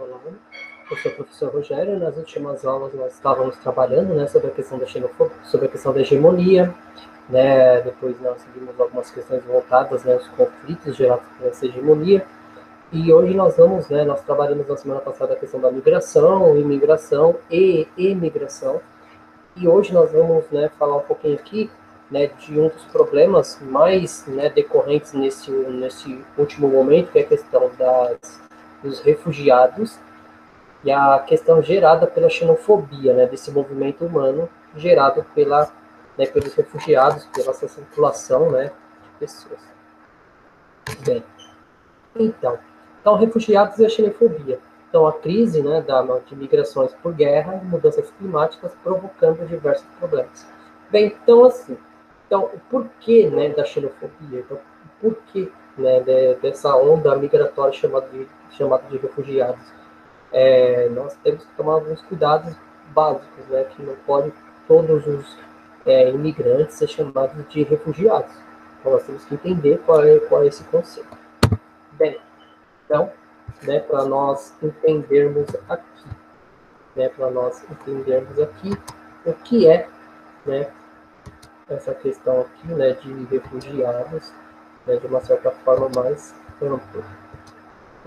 Olá, eu sou o professor Rogério. Nas últimas aulas nós estávamos trabalhando, né, sobre a questão da xenofobia, sobre a questão da hegemonia, né, depois nós vimos algumas questões voltadas, né, aos conflitos gerados por essa hegemonia, e hoje nós vamos, né, nós trabalhamos na semana passada a questão da migração, imigração e emigração, e hoje nós vamos, né, falar um pouquinho aqui, né, de um dos problemas mais, né, decorrentes nesse último momento, que é a questão dos refugiados e a questão gerada pela xenofobia, né, desse movimento humano gerado né, pelos refugiados, pela essa circulação, né, de pessoas. Bem, então, refugiados e a xenofobia. Então, a crise, né, de migrações por guerra e mudanças climáticas provocando diversos problemas. Bem, então, assim, então, o porquê, né, da xenofobia? Então, o porquê, né, dessa onda migratória chamada de refugiados? Nós temos que tomar alguns cuidados básicos, né, que não pode todos os imigrantes ser chamados de refugiados. Então, nós temos que entender qual é esse conceito. Bem, então, né, para nós entendermos aqui, o que é, né, essa questão aqui, né, de refugiados, né, de uma certa forma mais ampla.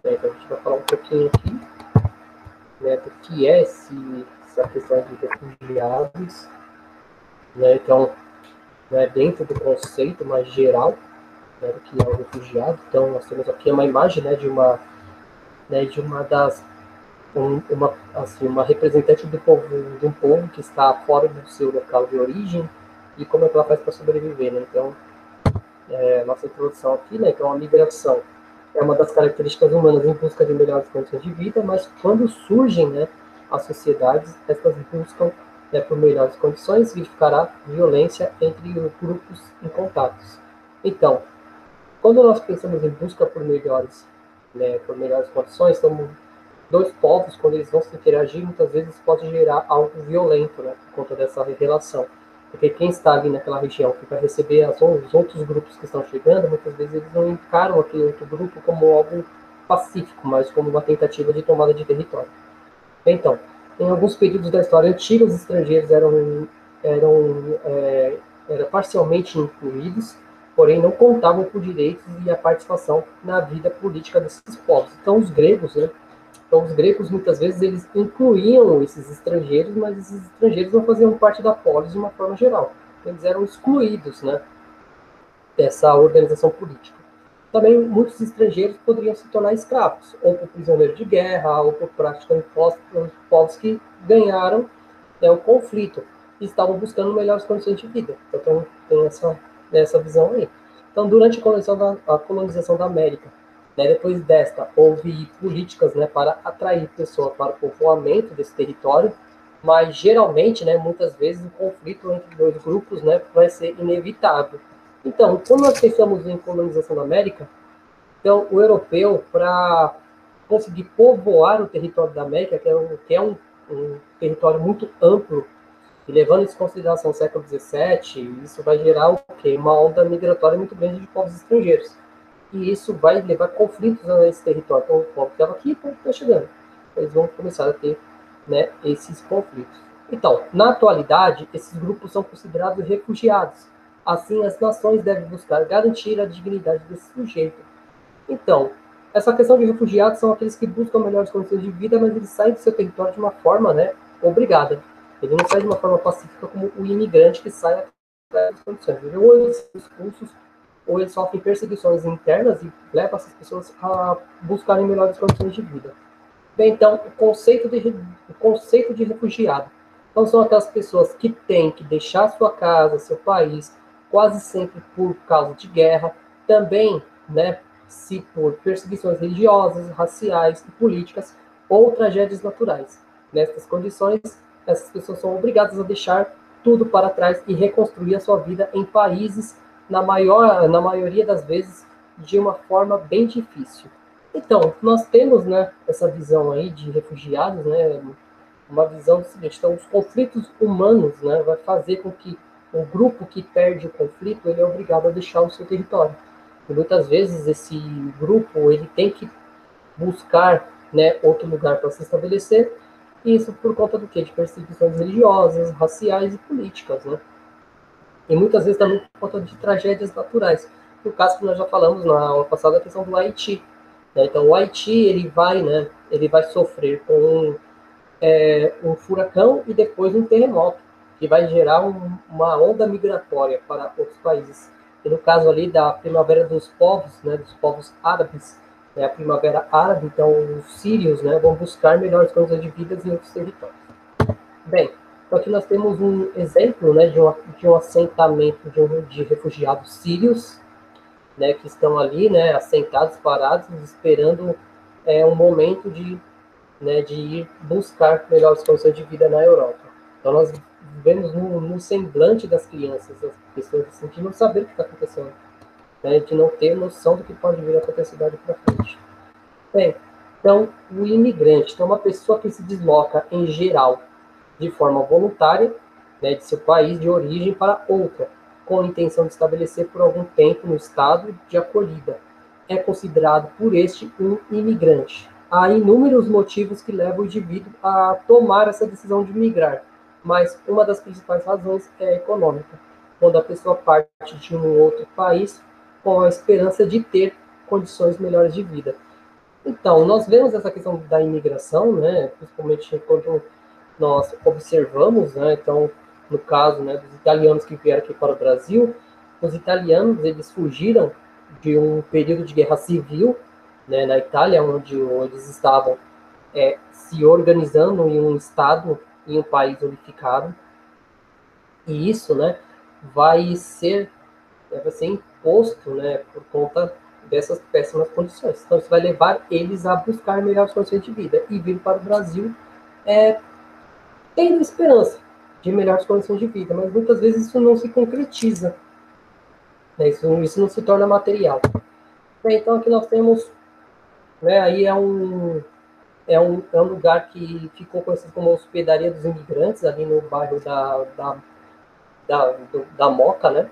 Então, a gente vai falar um pouquinho aqui, né, do que é essa questão de refugiados, né, então, né, dentro do conceito mais geral, né, do que é o refugiado. Então, nós temos aqui uma imagem, né, de uma uma representante do povo, de um povo que está fora do seu local de origem e como é que ela faz para sobreviver, né? Então, nossa introdução aqui, né? Então, a migração é uma das características humanas em busca de melhores condições de vida, mas quando surgem, né, as sociedades, essas buscam, né, por melhores condições, significará violência entre os grupos em contatos. Então, quando nós pensamos em busca por melhores, né, por melhores condições, são dois povos, quando eles vão se interagir, muitas vezes pode gerar algo violento, né, por conta dessa relação. Porque quem está ali naquela região que vai receber os outros grupos que estão chegando, muitas vezes eles não encaram aquele outro grupo como algo pacífico, mas como uma tentativa de tomada de território. Então, em alguns períodos da história antiga, os estrangeiros eram parcialmente incluídos, porém não contavam por direitos e a participação na vida política desses povos. Então, os gregos, né? Então, os gregos, muitas vezes, eles incluíam esses estrangeiros, mas esses estrangeiros não faziam parte da polis de uma forma geral. Eles eram excluídos, né, dessa organização política. Também, muitos estrangeiros poderiam se tornar escravos, ou por prisioneiro de guerra, ou por prática imposta pelos povos que ganharam, né, o conflito e estavam buscando melhores condições de vida. Então, tem essa visão aí. Então, durante a colonização da América, né, depois desta, houve políticas, né, para atrair pessoas para o povoamento desse território, mas geralmente, né, muitas vezes, o conflito entre dois grupos, né, vai ser inevitável. Então, quando nós pensamos em colonização da América, então o europeu, para conseguir povoar o território da América, que é um território muito amplo, e levando isso em consideração o século XVII, isso vai gerar o quê? Uma onda migratória muito grande de povos estrangeiros. E isso vai levar conflitos a esse território. Então, o povo que estava aqui está chegando. Eles vão começar a ter, né, esses conflitos. Então, na atualidade, esses grupos são considerados refugiados. Assim, as nações devem buscar garantir a dignidade desse sujeito. Então, essa questão de refugiados são aqueles que buscam melhores condições de vida, mas eles saem do seu território de uma forma, né, obrigada. Ele não sai de uma forma pacífica como o imigrante que sai das condições. Ou eles são expulsos, ou eles sofrem perseguições internas e levam essas pessoas a buscarem melhores condições de vida. Bem, então, o conceito de refugiado. Então, são aquelas pessoas que têm que deixar sua casa, seu país, quase sempre por causa de guerra, também, né, se por perseguições religiosas, raciais e políticas, ou tragédias naturais. Nestas condições, essas pessoas são obrigadas a deixar tudo para trás e reconstruir a sua vida em países, na maioria das vezes, de uma forma bem difícil. Então, nós temos, né, essa visão aí de refugiados, né, uma visão do seguinte: então, os conflitos humanos, né, vai fazer com que o grupo que perde o conflito, ele é obrigado a deixar o seu território. E muitas vezes esse grupo, ele tem que buscar né, outro lugar para se estabelecer. Isso por conta do quê? De perseguições religiosas, raciais e políticas, né? E muitas vezes também por conta de tragédias naturais. No caso que nós já falamos na aula passada, a questão do Haiti. Né? Então, o Haiti, ele vai sofrer com um furacão e depois um terremoto, que vai gerar uma onda migratória para outros países. E no caso ali da primavera dos povos, né, dos povos árabes, né, a primavera árabe, então os sírios, né, vão buscar melhores condições de vida em outros territórios. Bem, então aqui nós temos um exemplo, né, de um assentamento de refugiados sírios, né, que estão ali, né, assentados, parados, esperando um momento de ir buscar melhores condições de vida na Europa. Então nós vemos no semblante das crianças, as pessoas assim, de não saber o que está acontecendo, né, de não ter noção do que pode vir a acontecer dali para frente. Bem, então o imigrante, então uma pessoa que se desloca em geral de forma voluntária, né, de seu país de origem para outra, com a intenção de estabelecer por algum tempo no estado de acolhida. É considerado por este um imigrante. Há inúmeros motivos que levam o indivíduo a tomar essa decisão de migrar, mas uma das principais razões é econômica, quando a pessoa parte de um outro país com a esperança de ter condições melhores de vida. Então, nós vemos essa questão da imigração, né, principalmente quando nós observamos, né, então, no caso, né, dos italianos que vieram aqui para o Brasil, os italianos, eles fugiram de um período de guerra civil, né, na Itália, onde eles estavam se organizando em um estado, em um país unificado, e isso, né, vai ser imposto, né, por conta dessas péssimas condições. Então, isso vai levar eles a buscar melhores condições de vida e vir para o Brasil tendo esperança de melhores condições de vida, mas muitas vezes isso não se concretiza, né? Isso não se torna material. Então aqui nós temos, né, aí é um lugar que ficou conhecido como Hospedaria dos Imigrantes, ali no bairro da Moca, né,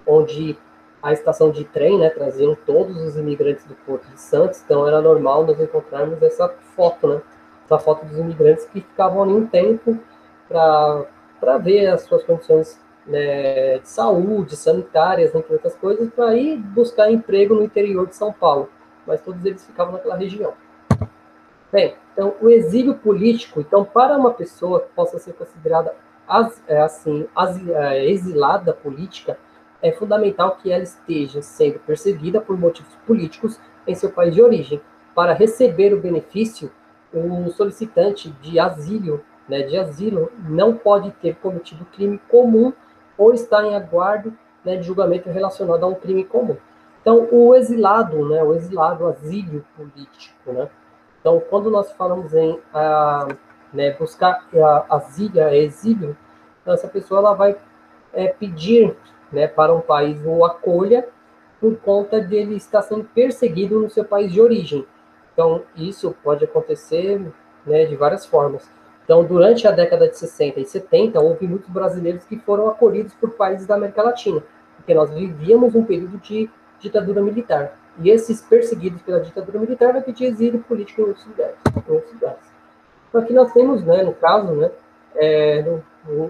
onde a estação de trem, né, traziam todos os imigrantes do Porto de Santos, então era normal nós encontrarmos essa foto, né, essa foto dos imigrantes que ficavam ali um tempo para ver as suas condições, né, de saúde, sanitárias, entre outras coisas, para ir buscar emprego no interior de São Paulo. Mas todos eles ficavam naquela região. Bem, então o exílio político, então para uma pessoa que possa ser considerada exilada política, é fundamental que ela esteja sendo perseguida por motivos políticos em seu país de origem. Para receber o benefício, o solicitante de asilo, né, não pode ter cometido crime comum ou estar em aguardo, né, de julgamento relacionado a um crime comum. Então, o exilado, asilo político, né? Então, quando nós falamos em né, buscar exílio, então essa pessoa ela vai pedir, né, para um país o acolha por conta de ele estar sendo perseguido no seu país de origem. Então, isso pode acontecer, né, de várias formas. Então, durante a década de 60 e 70, houve muitos brasileiros que foram acolhidos por países da América Latina, porque nós vivíamos um período de ditadura militar. E esses perseguidos pela ditadura militar vão pedir exílio político em outros lugares. Então, aqui nós temos, né, no caso, né,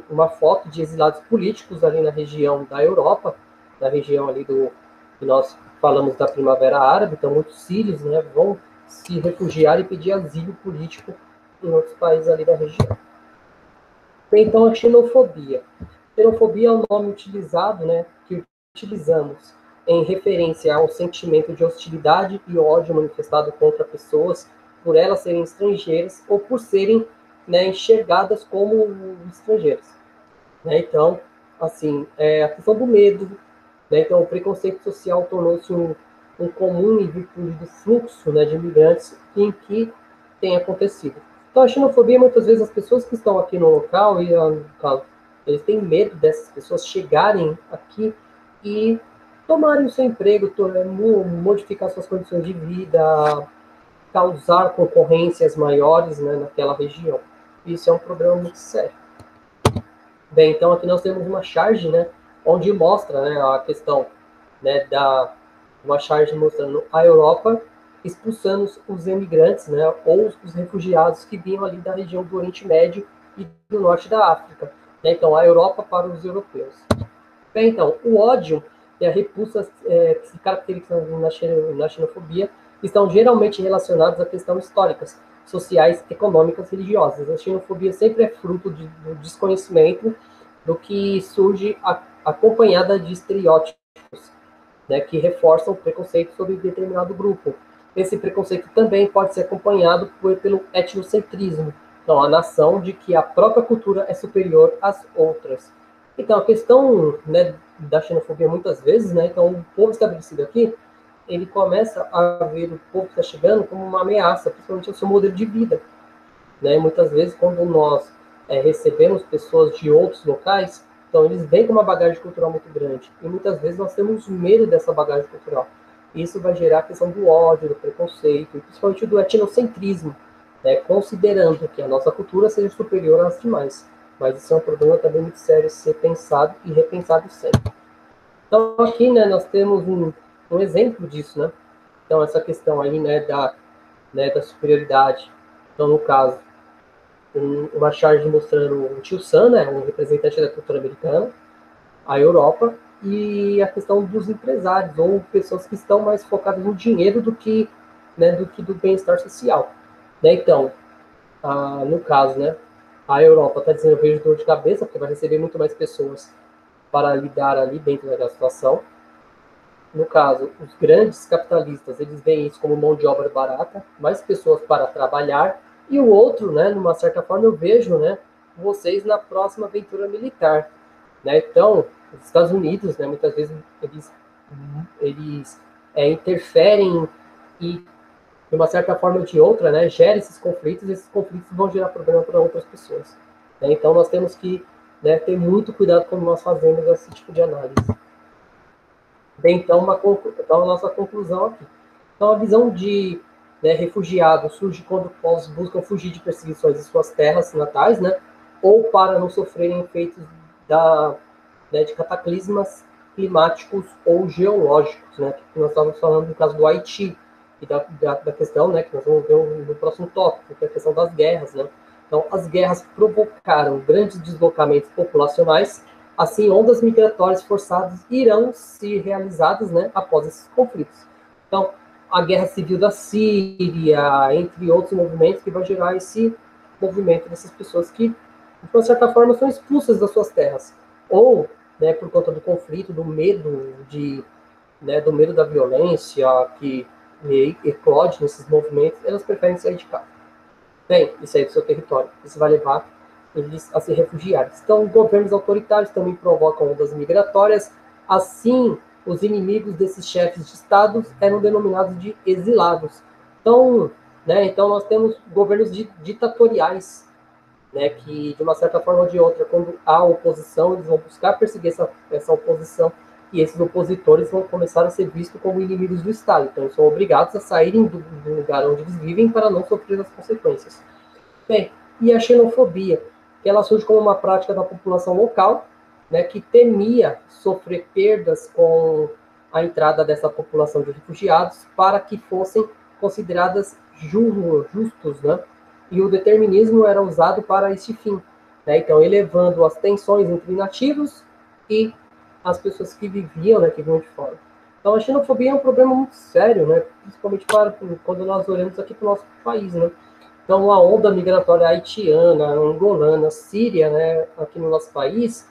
uma foto de exilados políticos ali na região da Europa, na região ali que nós falamos da Primavera Árabe. Então, muitos sírios, né, vão se refugiar e pedir asilo político em outros países ali da região. Então, a xenofobia. Xenofobia é um nome utilizado, né, que utilizamos em referência ao sentimento de hostilidade e ódio manifestado contra pessoas por elas serem estrangeiras ou por serem, né, enxergadas como estrangeiras. Né? Então, assim, a questão do medo, né? Então, o preconceito social tornou-se um comum em virtude do fluxo, né, de imigrantes em que tem acontecido. Então, a xenofobia, muitas vezes, as pessoas que estão aqui no local, eles têm medo dessas pessoas chegarem aqui e tomarem o seu emprego, modificar suas condições de vida, causar concorrências maiores, né, naquela região. Isso é um problema muito sério. Bem, então aqui nós temos uma charge, né, onde mostra, né, a questão, né, uma charge mostrando a Europa, expulsando os imigrantes, né, ou os refugiados que vinham ali da região do Oriente Médio e do norte da África. Né? Então, a Europa para os europeus. Bem, então, o ódio e a repulsa que se caracterizam na xenofobia estão geralmente relacionados a questões históricas, sociais, econômicas e religiosas. A xenofobia sempre é fruto do desconhecimento do que surge acompanhada de estereótipos, né, que reforçam o preconceito sobre determinado grupo. Esse preconceito também pode ser acompanhado pelo etnocentrismo, então a nação de que a própria cultura é superior às outras. Então a questão, né, da xenofobia muitas vezes, né, então o povo estabelecido aqui, ele começa a ver o povo que está chegando como uma ameaça, principalmente ao seu modelo de vida. Né? Muitas vezes, quando nós recebemos pessoas de outros locais, então eles vêm com uma bagagem cultural muito grande. E muitas vezes nós temos medo dessa bagagem cultural. Isso vai gerar a questão do ódio, do preconceito, e principalmente do etnocentrismo, né? Considerando que a nossa cultura seja superior às demais. Mas isso é um problema também muito sério ser pensado e repensado sempre. Então aqui, né, nós temos um exemplo disso, né? Então essa questão aí, da superioridade. Então, no caso, uma charge mostrando o Tio Sam, né, um representante da cultura americana, a Europa, e a questão dos empresários, ou pessoas que estão mais focadas no dinheiro do que, né, do bem-estar social. Né? Então, no caso, né, a Europa está dizendo, eu vejo dor de cabeça, porque vai receber muito mais pessoas para lidar ali dentro da situação. No caso, os grandes capitalistas, eles veem isso como mão de obra barata, mais pessoas para trabalhar, e o outro, né, numa certa forma, eu vejo, né, vocês na próxima aventura militar. Né? Então, os Estados Unidos, né, muitas vezes, eles interferem e, de uma certa forma ou de outra, né, gera e esses conflitos vão gerar problema para outras pessoas. Né? Então, nós temos que, né, ter muito cuidado quando nós fazemos esse tipo de análise. Bem, então a nossa conclusão aqui. Então, a visão de, né, refugiado surge quando povos buscam fugir de perseguições em suas terras natais, né, ou para não sofrerem efeitos de cataclismas climáticos ou geológicos, né, que nós estávamos falando no caso do Haiti, e da questão, né, que nós vamos ver no próximo tópico, que é a questão das guerras. Né. Então, as guerras provocaram grandes deslocamentos populacionais. Assim, ondas migratórias forçadas irão ser realizadas, né, após esses conflitos. Então, a guerra civil da Síria, entre outros movimentos, que vai gerar esse movimento dessas pessoas que, de uma certa forma, são expulsas das suas terras. Ou, né, por conta do conflito, do medo do medo da violência que eclode nesses movimentos, elas preferem sair de casa. Bem, isso aí do seu território. Isso vai levar eles a se refugiarem. Então, governos autoritários também provocam ondas migratórias. Assim, os inimigos desses chefes de estados eram denominados de exilados. Então, né, então nós temos governos ditatoriais, né, que de uma certa forma ou de outra, quando há oposição, eles vão buscar perseguir essa oposição, e esses opositores vão começar a ser vistos como inimigos do Estado. Então, eles são obrigados a saírem do lugar onde eles vivem para não sofrer as consequências. Bem, e a xenofobia, que ela surge como uma prática da população local, né, que temia sofrer perdas com a entrada dessa população de refugiados para que fossem consideradas justos, né? E o determinismo era usado para este fim, né? Então, elevando as tensões entre nativos e as pessoas que viviam, né, que vinham de fora. Então, a xenofobia é um problema muito sério, né? Principalmente quando nós olhamos aqui para o nosso país, né? Então, a onda migratória haitiana, angolana, síria, né, aqui no nosso país,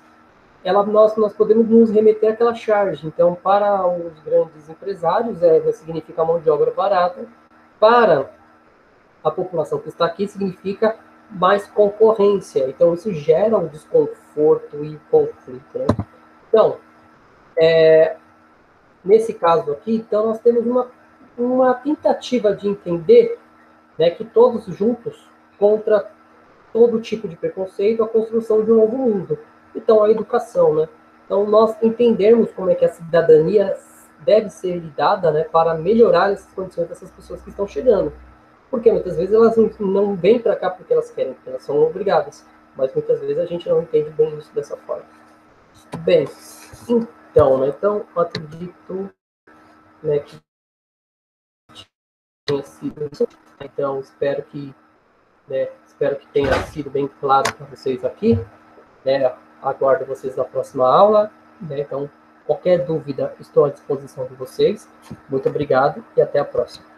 nós podemos nos remeter àquela charge. Então, para os grandes empresários, significa mão de obra barata. Para a população que está aqui, significa mais concorrência. Então, isso gera um desconforto e conflito. Né? Então, nesse caso aqui, então, nós temos uma tentativa de entender, né, que todos juntos, contra todo tipo de preconceito, a construção de um novo mundo. Então, a educação, né? Então, nós entendermos como é que a cidadania deve ser lidada, né, para melhorar essas condições dessas pessoas que estão chegando. Porque muitas vezes elas não vêm para cá porque elas querem, porque elas são obrigadas. Mas muitas vezes a gente não entende bem isso dessa forma. Bem, então, né, então acredito, né, que tenha sido isso. Então, espero que tenha sido bem claro para vocês aqui. Aguardo vocês na próxima aula. Então, qualquer dúvida, estou à disposição de vocês. Muito obrigado e até a próxima.